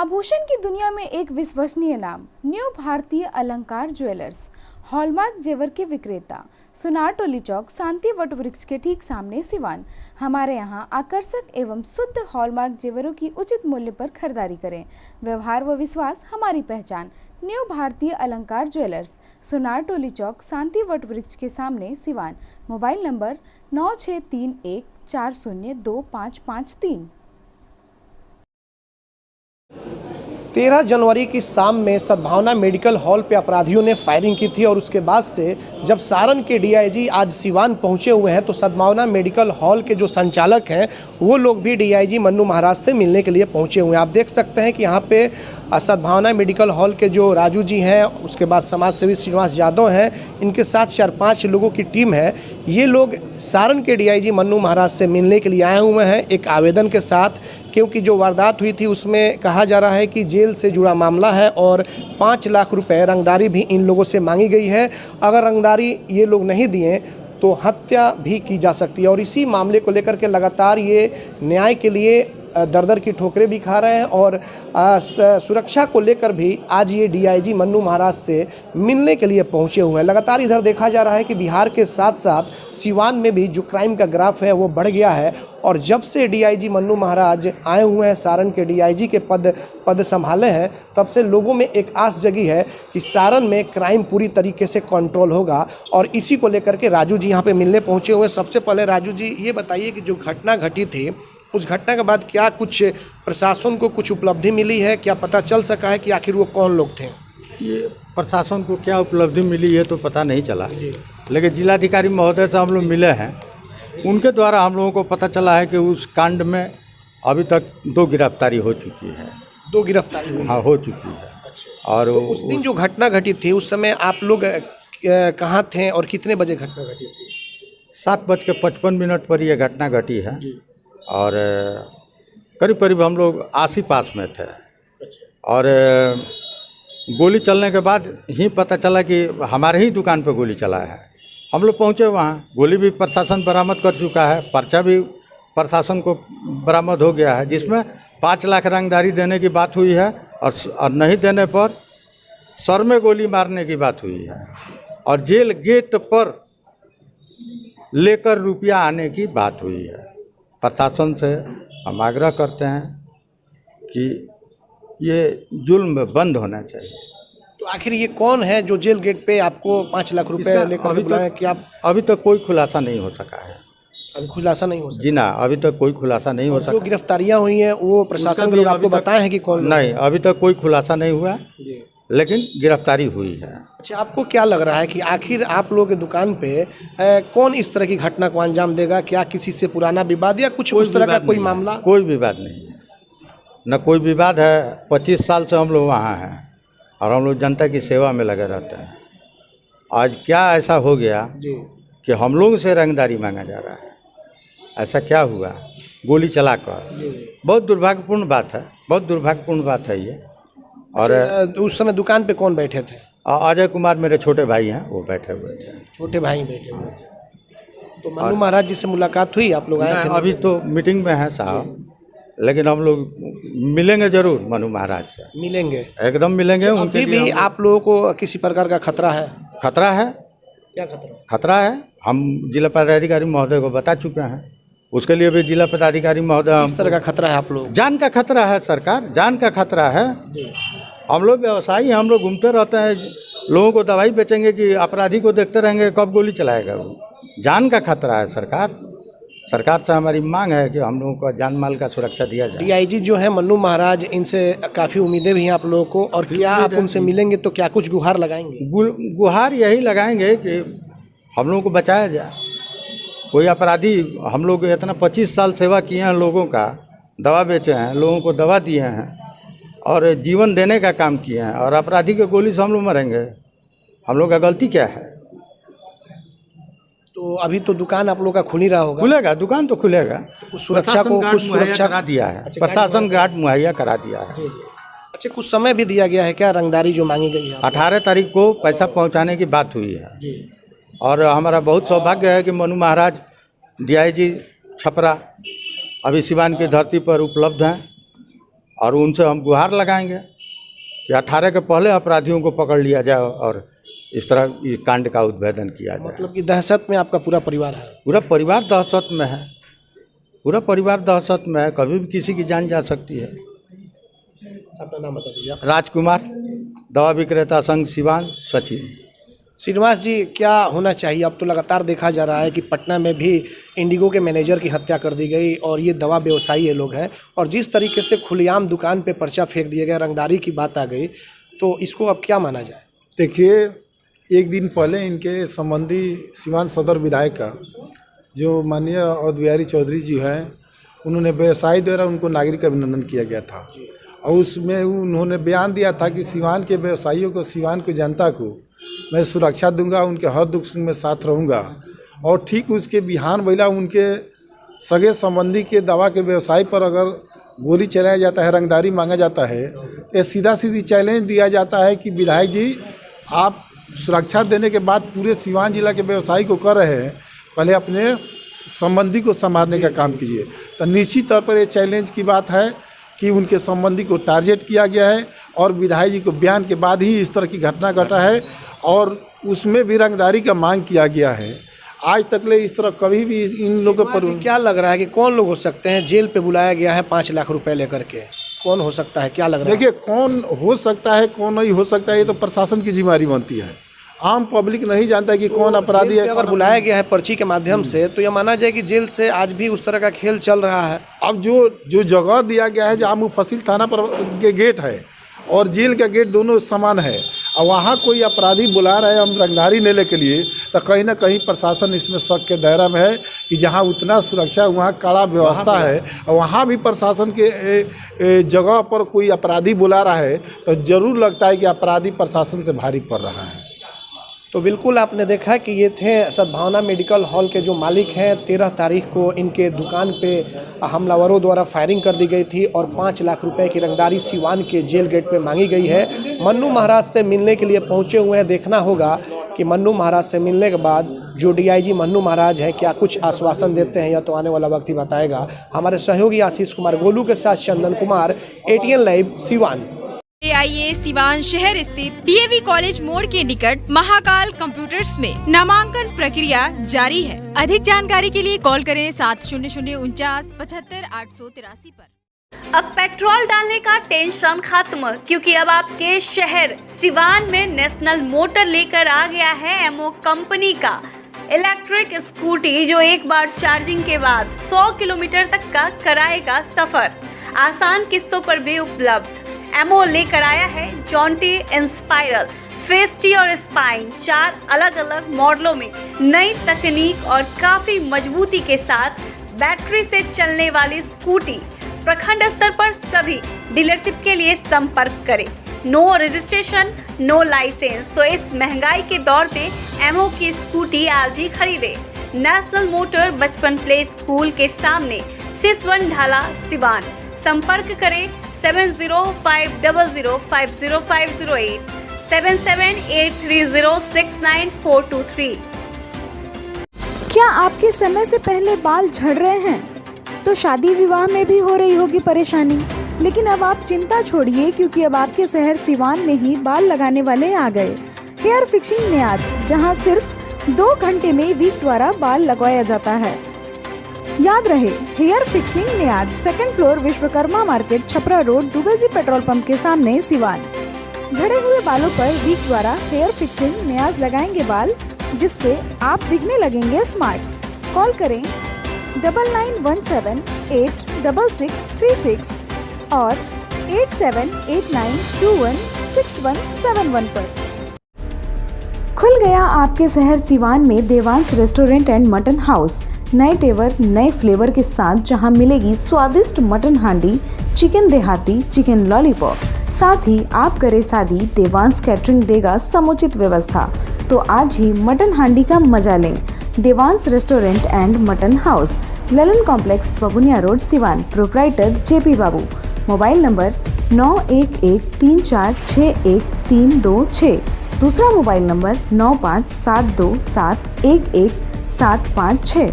आभूषण की दुनिया में एक विश्वसनीय नाम, न्यू भारतीय अलंकार ज्वेलर्स, हॉलमार्क जेवर के विक्रेता, सुनार टोली चौक, शांति वट वृक्ष के ठीक सामने सिवान। हमारे यहाँ आकर्षक एवं शुद्ध हॉलमार्क जेवरों की उचित मूल्य पर खरीदारी करें। व्यवहार व विश्वास हमारी पहचान। न्यू भारतीय अलंकार ज्वेलर्स, सुनार टोली चौक, शांति वट वृक्ष के सामने सिवान। Mobile number 9631402553। 13 जनवरी की शाम में सद्भावना मेडिकल हॉल पे अपराधियों ने फायरिंग की थी और उसके बाद से जब सारण के डीआईजी आज सिवान पहुंचे हुए हैं तो सद्भावना मेडिकल हॉल के जो संचालक हैं वो लोग भी डीआईजी मन्नू महाराज से मिलने के लिए पहुंचे हुए हैं। आप देख सकते हैं कि यहाँ पे सद्भावना मेडिकल हॉल के जो राजू जी हैं, उसके बाद समाज सेवी श्रीनिवास यादव हैं, इनके साथ 4-5 लोगों की टीम है। ये लोग सारण के डीआईजी मन्नू महाराज से मिलने के लिए आए हुए हैं एक आवेदन के साथ, क्योंकि जो वारदात हुई थी उसमें कहा जा रहा है कि जेल से जुड़ा मामला है और 5 लाख रुपए रंगदारी भी इन लोगों से मांगी गई है। अगर रंगदारी ये लोग नहीं दिए तो हत्या भी की जा सकती है और इसी मामले को लेकर के लगातार ये न्याय के लिए दर की ठोकरें भी खा रहे हैं और सुरक्षा को लेकर भी आज ये डीआईजी मन्नू महाराज से मिलने के लिए पहुंचे हुए हैं। लगातार इधर देखा जा रहा है कि बिहार के साथ साथ सिवान में भी जो क्राइम का ग्राफ है वो बढ़ गया है और जब से डीआईजी मन्नू महाराज आए हुए हैं, सारण के डीआईजी के पद संभाले हैं, तब से लोगों में एक आस जगी है कि सारण में क्राइम पूरी तरीके से कंट्रोल होगा और इसी को लेकर के राजू जी यहाँ पे मिलने पहुँचे हुए हैं। सबसे पहले राजू जी ये बताइए कि जो घटना घटी थी उस घटना के बाद क्या कुछ प्रशासन को कुछ उपलब्धि मिली है, क्या पता चल सका है कि आखिर वो कौन लोग थे? ये प्रशासन को क्या उपलब्धि मिली है तो पता नहीं चला, लेकिन जिलाधिकारी महोदय से हम लोग मिले हैं। उनके द्वारा हम लोगों को पता चला है कि उस कांड में अभी तक 2 गिरफ्तारी हो चुकी है। 2 गिरफ्तारी? हाँ, हो चुकी है। अच्छा। और तो उस दिन जो घटना घटी थी उस समय आप लोग कहाँ थे और कितने बजे घटना घटी थी? 7:55 पर यह घटना घटी है और करीब करीब हम लोग आस ही पास में थे। और गोली चलने के बाद ही पता चला कि हमारे ही दुकान पर गोली चला है। हम लोग पहुँचे वहाँ, गोली भी प्रशासन बरामद कर चुका है, पर्चा भी प्रशासन को बरामद हो गया है, जिसमें 5 लाख रंगदारी देने की बात हुई है और नहीं देने पर सर में गोली मारने की बात हुई है और जेल गेट पर लेकर रुपया आने की बात हुई है। प्रशासन से हम आग्रह करते हैं कि ये जुल्म बंद होना चाहिए। तो आखिर ये कौन है जो जेल गेट पे आपको 5 लाख रुपए लेकर बुलाया कि आप? अभी तक कोई खुलासा नहीं हो सका है। अभी खुलासा नहीं हो सका? जी ना, अभी तक कोई खुलासा नहीं हो सका। जो गिरफ्तारियां हुई हैं वो प्रशासन के लोग आपको बताए हैं कि कौन? नहीं, अभी तक कोई खुलासा नहीं हुआ, लेकिन गिरफ्तारी हुई है। अच्छा, आपको क्या लग रहा है कि आखिर आप लोगों की दुकान पे कौन इस तरह की घटना को अंजाम देगा? क्या किसी से पुराना विवाद या कुछ उस तरह का कोई मामला? कोई विवाद नहीं है, न कोई विवाद है। 25 साल से हम लोग वहाँ हैं और हम लोग जनता की सेवा में लगे रहते हैं। आज क्या ऐसा हो गया कि हम लोग से रंगदारी मांगा जा रहा है? ऐसा क्या हुआ? गोली चलाकर। बहुत दुर्भाग्यपूर्ण बात है, बहुत दुर्भाग्यपूर्ण बात है ये। और उस समय दुकान पे कौन बैठे थे? अजय कुमार मेरे छोटे भाई हैं, वो बैठे हुए थे। छोटे भाई बैठे हुए थे। तो मन्नू महाराज जी से मुलाकात हुई? आप लोग आए थे? अभी तो मीटिंग में है साहब, लेकिन हम लोग मिलेंगे जरूर मन्नू महाराज से। मिलेंगे? एकदम मिलेंगे। उनके भी आप लोगों को किसी प्रकार का खतरा है? खतरा है। क्या खतरा? खतरा है, हम जिला पदाधिकारी महोदय को बता चुके हैं। उसके लिए भी जिला पदाधिकारी महोदय, किस तरह का खतरा है आप लोग? जान का खतरा है सरकार, जान का खतरा है। हम लोग व्यवसायी, हम लोग घूमते रहते हैं, लोगों को दवाई बेचेंगे कि अपराधी को देखते रहेंगे कब गोली चलाएगा? वो जान का खतरा है। सरकार से हमारी मांग है कि हम लोगों को जान माल का सुरक्षा दिया जाए। डीआईजी जो है मन्नू महाराज, इनसे काफ़ी उम्मीदें भी हैं आप लोगों को, और क्या आप उनसे मिलेंगे तो क्या कुछ गुहार लगाएंगे? गुहार यही लगाएंगे कि हम लोगों को बचाया जाए। कोई अपराधी, हम लोग इतना 25 साल सेवा किए हैं, लोगों का दवा बेचे हैं, लोगों को दवा दिए हैं और जीवन देने का काम किए हैं, और अपराधी के गोली से हम लोग मरेंगे? हम लोग का गलती क्या है? तो अभी तो दुकान आप लोग का खुल ही रहा होगा? खुलेगा, दुकान तो खुलेगा। कुछ सुरक्षा को कुछ सुरक्षा करा दिया है, प्रशासन गार्ड मुहैया करा दिया है। अच्छा, कुछ समय भी दिया गया है क्या रंगदारी जो मांगी गई है? 18 तारीख को पैसा पहुंचाने की बात हुई है और हमारा बहुत सौभाग्य है कि मन्नू महाराज डीआईजी छपरा अभी सिवान की धरती पर उपलब्ध हैं और उनसे हम गुहार लगाएंगे कि 18 के पहले अपराधियों को पकड़ लिया जाए और इस तरह ये कांड का उद्भेदन किया जाए। मतलब कि दहशत में आपका पूरा परिवार है? पूरा परिवार दहशत में है, पूरा परिवार दहशत में है, कभी भी किसी की जान जा सकती है। अपना नाम बता दीजिए। राजकुमार, दवा विक्रेता संघ सिवान सचिव। श्रीनिवास जी, क्या होना चाहिए? अब तो लगातार देखा जा रहा है कि पटना में भी इंडिगो के मैनेजर की हत्या कर दी गई और ये दवा व्यवसायी ये लोग हैं, और जिस तरीके से खुलेआम दुकान पे पर्चा फेंक दिया गया, रंगदारी की बात आ गई, तो इसको अब क्या माना जाए? देखिए, एक दिन पहले इनके संबंधी सिवान सदर विधायक का जो माननीय अवध बिहारी चौधरी जी हैं, उन्होंने व्यवसायी द्वारा उनको नागरिक अभिनंदन किया गया था और उसमें उन्होंने बयान दिया था कि सिवान के व्यवसायियों को, सिवान की जनता को मैं सुरक्षा दूंगा, उनके हर दुख सुख में साथ रहूंगा। और ठीक उसके बिहान बेला उनके सगे संबंधी के दवा के व्यवसाय पर अगर गोली चलाया जाता है, रंगदारी मांगा जाता है, तो सीधा सीधी चैलेंज दिया जाता है कि विधायक जी, आप सुरक्षा देने के बाद पूरे सिवान जिला के व्यवसायी को कर रहे हैं, पहले अपने संबंधी को संभालने का काम कीजिए। तो निश्चित तौर पर ये चैलेंज की बात है कि उनके संबंधी को टारगेट किया गया है और विधायक जी को बयान के बाद ही इस तरह की घटना घटा है और उसमें भी रंगदारी का मांग किया गया है। आज तक ले इस तरह कभी भी इन लोगों पर क्या लग रहा है कि कौन लोग हो सकते हैं? जेल पे बुलाया गया है 5 लाख रुपए लेकर के, कौन हो सकता है? क्या लग रहा है? देखिए, कौन हो सकता है, कौन नहीं हो सकता है, ये तो प्रशासन की जिम्मेदारी बनती है। आम पब्लिक नहीं जानता कि कौन अपराधी है। अगर बुलाया गया है पर्ची के माध्यम से, तो यह माना जाए कि जेल से आज भी उस तरह का खेल चल रहा है। अब जो जगह दिया गया है, जहाँ मुफस्सिल थाना पर के गेट है और जेल का गेट दोनों समान है, और वहाँ कोई अपराधी बुला रहा है हम रंगदारी लेने के लिए, तो कहीं ना कहीं प्रशासन इसमें शक के दायरा में है कि जहाँ उतना सुरक्षा, वहाँ कड़ा व्यवस्था है, और वहाँ भी प्रशासन के जगह पर कोई अपराधी बुला रहा है, तो ज़रूर लगता है कि अपराधी प्रशासन से भारी पड़ रहा है। तो बिल्कुल आपने देखा कि ये थे सद्भावना मेडिकल हॉल के जो मालिक हैं। 13 तारीख को इनके दुकान पे हमलावरों द्वारा फायरिंग कर दी गई थी और 5 लाख रुपए की रंगदारी सिवान के जेल गेट पे मांगी गई है। मन्नू महाराज से मिलने के लिए पहुंचे हुए हैं। देखना होगा कि मन्नू महाराज से मिलने के बाद जो डीआईजी मन्नू महाराज हैं, क्या कुछ आश्वासन देते हैं, या तो आने वाला वक्त ही बताएगा। हमारे सहयोगी आशीष कुमार गोलू के साथ चंदन कुमार, ATN लाइव सिवान। आइए सिवान शहर स्थित DAV कॉलेज मोड़ के निकट महाकाल कंप्यूटर्स में नामांकन प्रक्रिया जारी है। अधिक जानकारी के लिए कॉल करें 7049475883 पर। अब पेट्रोल डालने का टेंशन खत्म, क्योंकि अब आपके शहर सिवान में नेशनल मोटर लेकर आ गया है एमओ कंपनी का इलेक्ट्रिक स्कूटी, जो एक बार चार्जिंग के बाद 100 किलोमीटर तक का कराएगा सफर। आसान किस्तों पर भी उपलब्ध। एमओ लेकर आया है जॉन्टी, इंस्पायरल, फेस्टी और स्पाइन, 4 अलग अलग मॉडलों में नई तकनीक और काफी मजबूती के साथ बैटरी से चलने वाली स्कूटी। प्रखंड स्तर पर सभी डीलरशिप के लिए संपर्क करें। No registration, no licence. तो इस महंगाई के दौर पे एमओ की स्कूटी आज ही खरीदे। नेशनल मोटर बचपन प्ले स्कूल के सामने, सिसवन ढाला, सिवान। संपर्क करें 7050050508 7783069423। क्या आपके समय से पहले बाल झड़ रहे हैं? तो शादी विवाह में भी हो रही होगी परेशानी। लेकिन अब आप चिंता छोड़िए, क्योंकि अब आपके शहर सिवान में ही बाल लगाने वाले आ गए। हेयर फिक्सिंग नियाज, जहां सिर्फ 2 घंटे में वीक द्वारा बाल लगवाया जाता है। याद रहे, hair fixing Niyaz, 2nd floor, Vishwakarma market, Chhapra road, Dubey ji petrol pump के सामने, सिवान। झड़े हुए बालों पर वीक द्वारा हेयर फिक्सिंग नियाज लगाएंगे बाल, जिससे आप दिखने लगेंगे स्मार्ट। कॉल करें 9917866636 और 8789216171 पर। खुल गया आपके शहर सिवान में Devansh restaurant and mutton house. नए तेवर, नए फ्लेवर के साथ, जहां मिलेगी स्वादिष्ट मटन हांडी, चिकन देहाती, चिकन लॉलीपॉप। साथ ही आप करे शादी, देवांश कैटरिंग देगा समुचित व्यवस्था। तो आज ही मटन हांडी का मजा लें। Devansh restaurant and mutton house, Lalan complex, Baguniya road, Siwan. Proprietor JP Babu. Mobile number 9113461326। दूसरा मोबाइल नंबर 9572711756।